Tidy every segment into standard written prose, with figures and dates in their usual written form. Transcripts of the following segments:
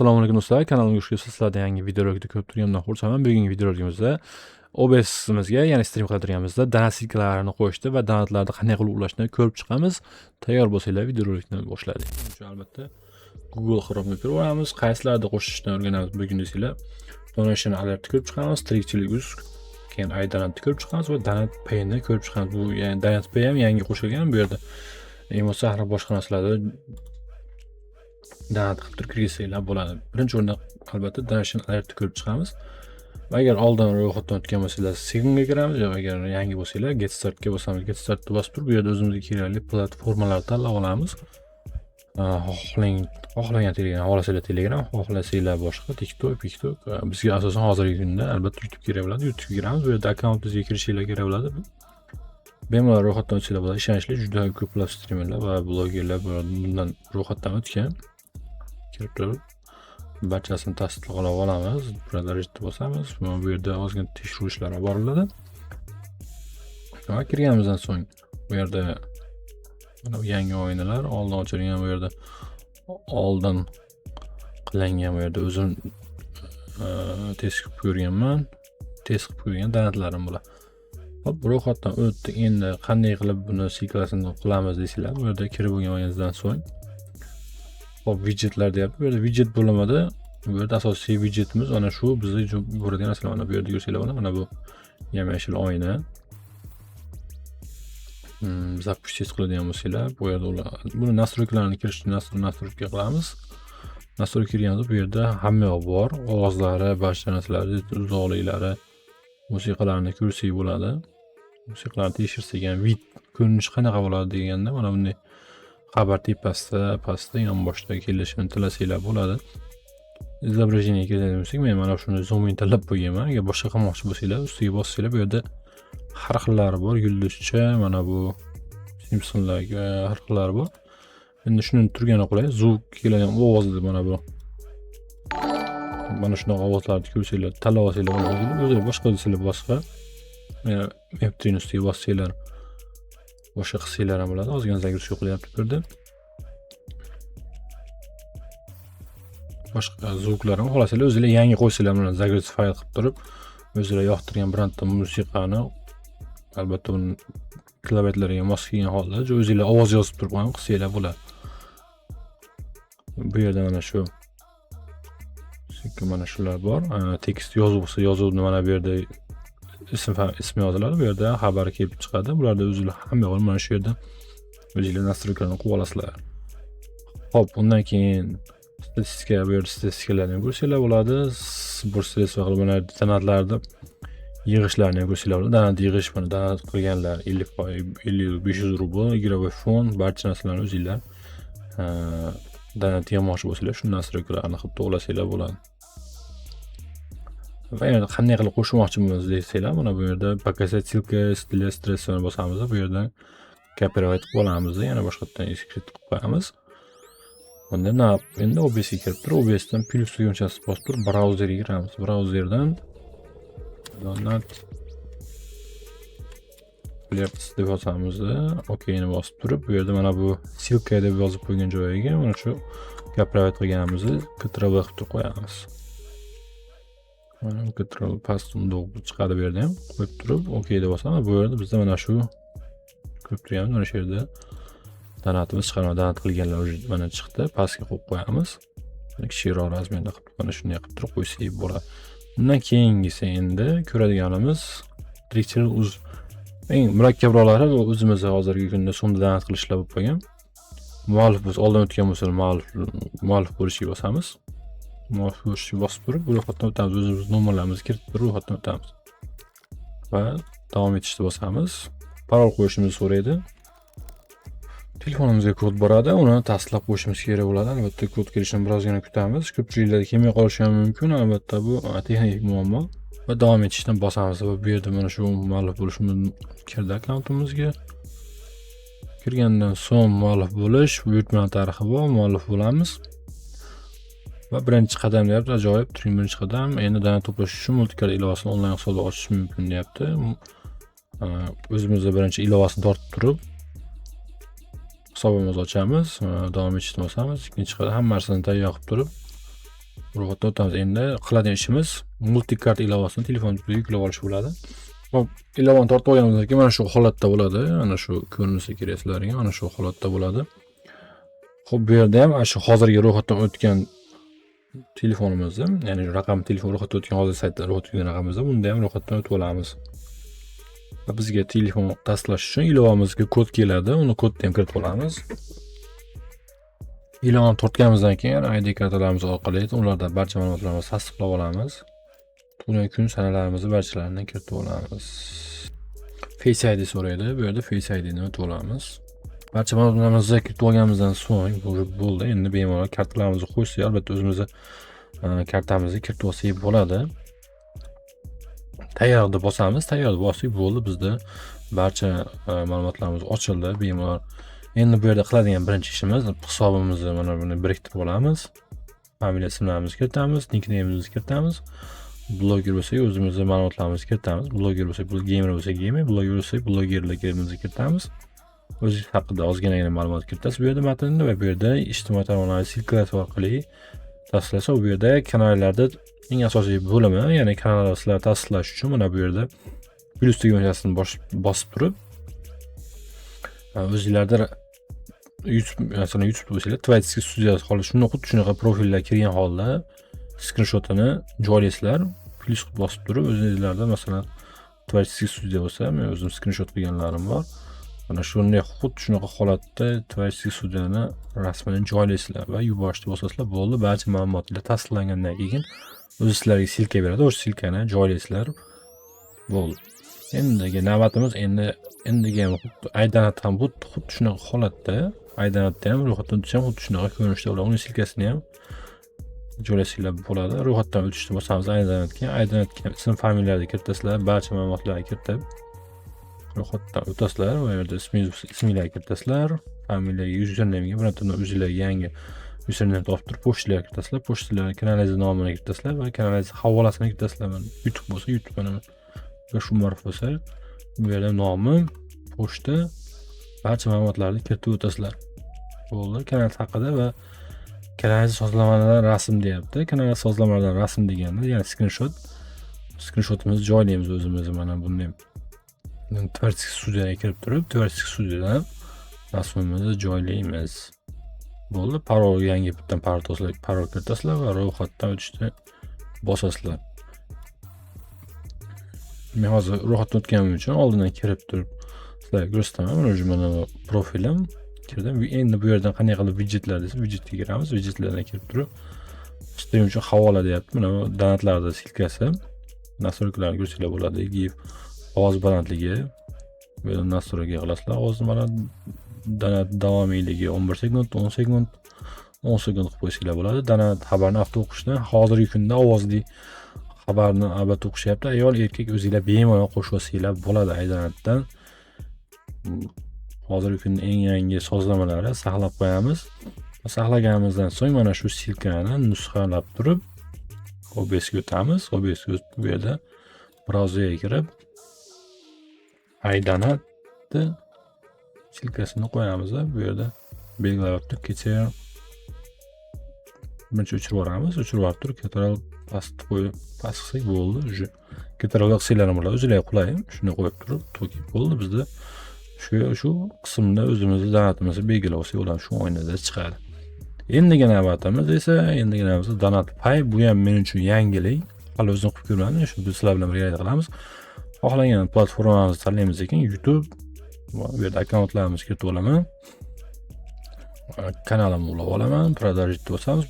Assalomu alaykum do'stlar, kanalimga xush kelibsiz. Sizlarda yangi videorolikda ko'rib turganimdan xursandman. Bugungi videoroligimizda OBS'imizga, ya'ni stream qilayotganimizda donat silkalarini qo'yishni va donatlarni qanday qilib ulashni ko'rib chiqamiz. Tayyor bo'lsanglar videorolikni boshladik. Albatta Google Chrome'ga kirib olamiz, qaysilarda qo'shishni o'rganamiz bugun desanglar. Donation alert ko'rib chiqamiz, tirikchilik uz, keyin iDonatni ko'rib chiqamiz va Donat Pay'ni ko'rib chiqamiz. Bu ya'ni Donat Pay ham yangi qo'shilgan bu yerda. Bo'lsa har boshqa narsalarda donat qilib turib kirgizsanglar bo'ladi. Birinchi o'rinda albatta donation alertni ko'rib chiqamiz. Va agar oldin ro'yxatdan o'tgan bo'lsanglar sekunga kiramiz, yoki agar yangi bo'lsanglar get startga bosamiz. Get startni bosib turib bu yerda o'zimizga kerakli platformalarni tanlab olamiz. Xohlagan Telegram, xohlasanglar Telegram, xohlasanglar boshqa TikTok. Bizga asosan hozirgi kunda albatta YouTube kerak bo'ladi. YouTube'ga kiramiz. Bu yerda akkauntingizga kirishinglar kerak bo'ladi. Bemalol ro'yxatdan o'tsanglar bo'ladi. Ishonchli juda ko'plab streamerlar va blogerlar bundan ro'yxatdan o'tgan. Kirib turib barchasini tasdiqlab olamiz. Продолжить bosamiz. Bu yerda ozgina tekshiruv ishlari boriladi. Va kirganimizdan so'ng bu yerda mana yangi o'yinlar oldin ochilgan, bu yerda oldin qilingan, bu yerda o'zim test qilib ko'rganman. Test qilib ko'rgan donatlarim bular. Hop, ro'yxatdan o'tdik. Endi qanday qilib buni siklasini qilamiz desanglar, bu yerda kirib bo'lganingizdan so'ng hop, widgetlar deyapti. Bu yerda widget bo'limida bu yerda asosiy widgetimiz ana shu bizni ko'radigan narsalar. Mana bu yerda ko'rsanglar bo'ladi. Mana bu yam-yashil oyna. Запустить qiladigan bo'lsanglar, bu yerda buni настройкаларni kirishni настройка qilamiz. Настройка kirganimizda bu yerda hamma yoq bor. Ovozlari, barcha narsalari, uzoqliklari, musiqalarni ko'rsak bo'ladi. Musiqalarni tekshirsak ham vid ko'rinishi qanaqa bo'ladi deganda mana bunday xabar pastda yonboshda kelishini tilasanglar bo'ladi. Изображение keladigan bo'lsak, men mana shuni zoom in tanlab qo'yganman. Agar boshqa qilmoqchi bo'lsanglar, ustiga bossanglar bu yerda har xillari bor. Yulduzcha, mana bu Simpsonlarga har xillari bor. Endi shuni turgani qolay. Zvuk keladigan ovozlar mana bu. Mana shunaqa ovozlarni ko'rsanglar, tanlab olsanglar bo'ladi. O'zi boshqa desanglar boshqa. Mana F3 ustiga bossanglar boshqa qilsanglar ham bo'ladi. Ozgina загрузка qilyapti bu yerda. Boshqa zvuklarni xohlasanglar o'zingizlar yangi qo'ysanglar, mana загрузка fayl qilib turib, o'zingizlar yoqtirgan birorta musiqani albatta uni klaviaturlarga mos kelgan holda o'zingizlar ovoz yozib turib ham qilsanglar bo'ladi. Bu yerda mana shu mana shular bor. Tekst yozuv bo'lsa, yozuvni mana bu yerda ismi yoziladi. Bu yerda xabari kelib chiqadi. Bularda o'zingizlar hamma yo'q mana shu yerda o'zingizlar настройкаlarni qilib olasizlar. Hop, undan keyin statistika, bu yerda statistikalarni ko'rsanglar bo'ladi. Bir stress va mana donatlarni yig'ishlarni ko'rsanglar bo'ladi. Donat yig'ish, mana donat qilganlar 50 500 rubl, игровой fond, barcha narsalarni o'zingizlar donat yig'moqchi bo'lsanglar, shu настройкаlarni qilib to'g'lasanglar bo'ladi. Va endi qanday qilib qo'shmoqchimiz desanglar, mana bu yerda показать ссылка для стресса bosamiz. Bu yerdan copyright qilib olamiz, yana boshqatdan execute qilib qo'yamiz. Unda endi OBS'ga kirib turib, OBS'dan plus tugunchasini bosib turib brauzerga kiramiz. Brauzerdan donat players deb yozamiz. OK'ni bosib turib, bu yerda mana bu ссылка deb yozib qo'ygan joyiga mana shu copyright qilganimizni Ctrl qilib turib qo'yamiz. Mana Ctrl past undog chiqadi bu yerda ham qo'yib turib, OK deb bosamiz. Bu yerda bizda mana shu ko'rib turganmiz, mana shu yerda donatimiz chiqadi. Donat qilganlar mana chiqdi. Pastga qo'yib qo'yamiz. Kichikroq razmerda qilib mana shunday qilib turib qo'ysak bo'ladi. Undan keyingisi endi ko'radiganimiz tirikchilik uz. Eng murakkabroqlari bu o'zimiz hozirgi kunda so'mda donat qilishlar bo'lib qolgan. Muallif biz oldin o'tgan bo'lsa, muallif bo'lishga bosamiz. Muallif bo'lishga bosib turib, ro'yxatdan o'tamiz. O'zimiz nomerlarimizni kiritib ro'yxatdan o'tamiz. Va davom etishni bosamiz. Parol qo'yishimizni so'raydi. Telefonimizga kod boradi, uni tasdiqlab qo'yishimiz kerak bo'ladi. Albatta kod kelishini birozgina kutamiz. Ko'pchiliklarda kelmay qolishi ham mumkin, albatta bu texnik muammo. Va davom etishdan bosamiz. Va bu yerda mana shu muallif bo'lishimiz kirdi akkauntimizga. Kirgandan so'ng muallif bo'lish, buyurtma tarixi bor, muallif bo'lamiz. Va birinchi qadam deyapti, ajoyib, birinchi qadam. Endi donat to'plash uchun multikart ilovasini onlayn hisobda ochish mumkin deyapti. O'zimizda birinchi ilovasini tortib turib hisobimizni ochamiz, davom etishni bosamiz. Ikkinchi qadam hammasini tayyor qilib turib Ro'yxatdan o'tamiz. Endi qiladigan ishimiz multikart ilovasini telefonimizga yuklab olish bo'ladi. Hop, ilovani tortib olganimizdan keyin mana shu holatda bo'ladi. Ana shu ko'rinsa kerak sizlarga, mana shu holatda bo'ladi. Xo'p, bu yerda ham shu hozirgi ro'yxatdan o'tgan telefonimizni, ya'ni raqam telefon ro'yxatdan o'tgan hozir saytda ro'yxatdan o'tgan raqamimizni bunda ham ro'yxatdan o'tib olamiz. Bizga telefon tasdiqlash uchun ilovamizga kod keladi, uni kodni ham kiritib olamiz. Ilovani tortganimizdan keyin ID kartalarimiz orqali ularda barcha ma'lumotlarimizni tasdiqlab olamiz. Tug'ilgan kun sanalarimizni barchalarini kiritib olamiz. Face ID so'raydi. Bu yerda Face IDni o'tib olamiz. Barcha ma'lumotlarimizni kiritib olganimizdan so'ng bo'ldi. Endi bemalol kartalarimizni qo'ysak, albatta o'zimizni kartamizni kiritib olsak bo'ladi. Tayyorda bosamiz. Tayyorda bossak bo'ldi. Bizda barcha ma'lumotlarimiz ochildi. Bemalol. Endi bu yerda qiladigan birinchi ishimiz hisobimizni mana buni biriktirib olamiz. Familiya ismlarimizni kiritamiz, nickname'imizni kiritamiz. Bloger bo'lsak, o'zimizning ma'lumotlarimizni kiritamiz. Bloger bo'lsak, gamer bo'lsak, gamer, bloger bo'lsak, blogerligimizni kiritamiz. O'zingiz haqida ozginagina ma'lumot kiritasiz bu yerda matnda va bu yerda ijtimoiy tarmoqlar silkalar orqali tasdiqlasa, bu yerda kanallarda eng asosiy bo'limi, ya'ni kanallar sizlar tasdiqlash uchun mana bu yerda plus tugmachasini bosib turib, o'zingizlarda YouTube, masalan YouTube bo'lsa, Twitch studiya holi shuni xuddi shunaqa profillar kirgan holda skrinshotini joylaysizlar. Plus bosib turib, o'zingizlarda masalan Twitch studiya bo'lsa, men o'zim skrinshot qilganlarim bor. Mana shunday xuddi shunaqa holatda Twitch studiyani rasmini joylaysizlar va yuborishni bosasizlar bo'ldi. Barcha ma'lumotlar tasdiqlangandan keyin o'zi sizlarga silka beradi. O'sha silkani joylaysizlar. Bo'ldi. Endigi navbatimiz endiga aydanat ham xuddi shunaqa holatda, aydanatda ham ro'yxatdan o'tish ham xuddi shunaqa ko'rinishda bo'ladi. Uning silkasini ham joylasanglar bo'ladi. Ro'yxatdan o'tishni bosamiz aydanatga. Aydanatga ism familiyalarni kiritasizlar, barcha ma'lumotlarni kiritib ro'yxatdan o'tasizlar va yerda isminglarni kiritasizlar, familiyaga, usernamega, birontadan o'zingizlarga yangi username topib turib pochtalarga kiritasizlar, pochtalar kanalingiz nomini kiritasizlar va kanalingiz havolasini kiritasizlar. YouTube bo'lsa, YouTube mana shu ma'ruf bo'lsa, bu yerda nomi, pochta, barcha ma'lumotlarni kiritib o'tasizlar. Bo'ldi. Kanal haqida va kanalingiz sozlamalardan rasm deyapti. Kanal sozlamalardan rasm deganda, ya'ni screenshotimizni joylaymiz o'zimiz mana bunday. Twitch studiyaga kirib turib, Twitch studiyadan rasmimizni joylaymiz. Bo'ldi. Parol yangi bitta parol kiritasizlar va ro'yxatdan o'tishni bosasizlar. Men hozir ro'yxatdan o'tganim uchun oldindan kirib turib sizlarga ko'rsataman. Mana profilim kirdim. Endi bu yerdan qanday qilib widgetlar desa, widgetga kiramiz. Widgetlardan kirib turib, stream uchun havola deyapti. Mana bu donatlarda silkasi. Nastroykalarni ko'rsanglar bo'ladi. GIF ovoz balandligi, bu yerda nastroyga qilasizlar. Ovoz donat davomiyligi 11 sekund, 10 sekund, 10 sekund qilib qo'ysanglar bo'ladi. Donat xabarni avto o'qishni hozirgi kunda ovozli xabarni albatta o'qishyapti. Ayol, erkak o'zingizlar bemalol qo'shib olsanglar bo'ladi aydanatdan. Hozirgi kunda eng yangi sozlamalarni saqlab qo'yamiz. Saqlaganimizdan so'ng mana shu silkani nusxalab turib OBSga o'tamiz. OBSga bu yerda brauzerga kirib aydanatni silkasini qo'yamiz. Bu yerda belgilab turib kecha birinchi o'chirib yuboramiz. O'chirib olib turib katalog pastga qo'yib qilsak bo'ldi. Katalog qilsanglar bo'ladi. O'zingizlarga qulay. Shuni qo'yib turib to'kib bo'ldi. Bizda shu qismda o'zimizni donatimizni belgilab olsak bo'ladi. Shu o'yinda chiqadi. Endigi navbatimiz esa donat pay. Bu ham men uchun yangilik. Hali o'zim qilib ko'rmadim. Shu sizlar bilan birga qilamiz. Xohlagan platformamizni tanlaymiz ekan, YouTube. Bu yerda akkauntlarimizni kiritib olaman. Kanalimni ulab olaman, продажить bosamiz.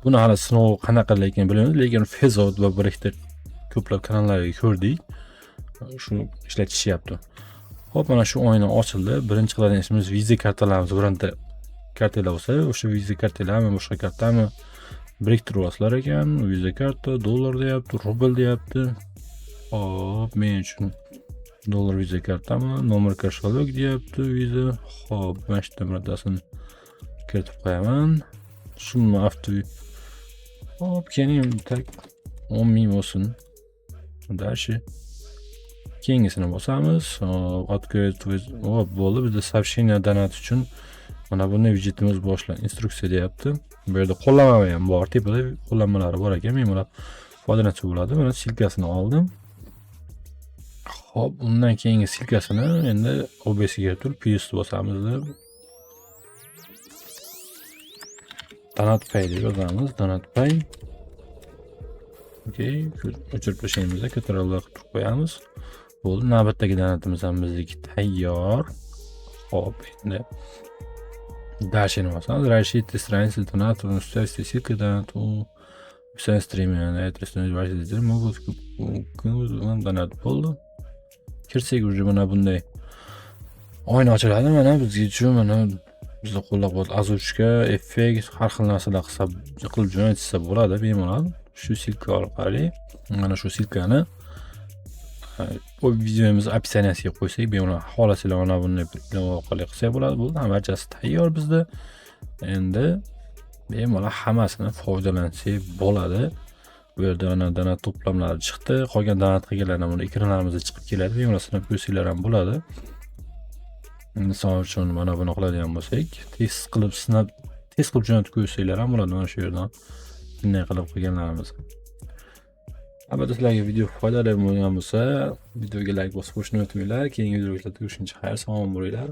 Buni hali sinov qanaqa ekanligini bilmaymiz, lekin Fezod va birikda ko'plab kanallarga ko'rdik. Shuni ishlatishyapti. Xo'p, mana shu o'yin ochildi. Birinchi qiladigan ishimiz viza kartalarimiz bironta kartalar bo'lsa, o'sha viza kartalarni boshqa kartani biriktirib olsalar ekan. Viza karta dollar deyapti, rubl deyapti. Hop, men uchun dollar viza kartami, nomer kashtalog deyapti, viza. Hop, mana shu birortasini kiritib qo'yaman. Summa avto. Hop, keyin tak 10 ming bo'lsin. Dashi. Keyingisini bosamiz. Открыть bo'ldi. Bizda сообщение donat uchun Mana bunday widgetimiz boshlan instruksiya deyapti. Bu yerda qo'llanma ham bor, tepada qo'llanmalari bor ekan. Men buni foydalansa bo'ladi. Mana silkasini oldim. Xo'p, undan keyingi silkasini endi OBS'ga turib paste bosamiz deb donut pay deb yozamiz. Donut pay. Okey, o'chirib tashlaymiz, katalogga qilib qo'yamiz. Bo'ldi, navbatdagi donatimiz ham bizniki tayyor. Xo'p, endi dashini bosamiz. Расширить страницу доната, ставьте ссылку донат. Все стримы на этой странице ваши могут donat bo'ldi. Kirsak уже mana bunday oyna ochiladi. Mana bizga uchun mana bizni qo'llab-quvvat azuvchga, effekt, har xil narsalar qilib jo'natsa bo'ladi bemalol. Shu silka orqali mana shu silkani bu videomiz opsiyasiga qo'ysak, bemalol xohlasanglar mana bunday ilova orqali qilsak bo'ladi. Bo'ldi, barchasi tayyor bizda. Endi bemalol hammasini foydalansak bo'ladi. Bu yerda ana donat to'plamlari chiqdi. Qolgan donat qilganlardan buni ekranlarimizga chiqib keladi. Bemalol sinab ko'rsanglar ham bo'ladi. Misol uchun mana buni qiladigan bo'lsak, test qilib jo'natib ko'rsanglar ham bo'ladi. Mana shu yerdan bunday qilib qilganlarimiz. Albatta sizlarga video foydali bo'lgan bo'lsa, videoga like bosib qo'yishni unutmanglar. Keyingi videolarda ko'rishguncha xayr, sog' bo'linglar.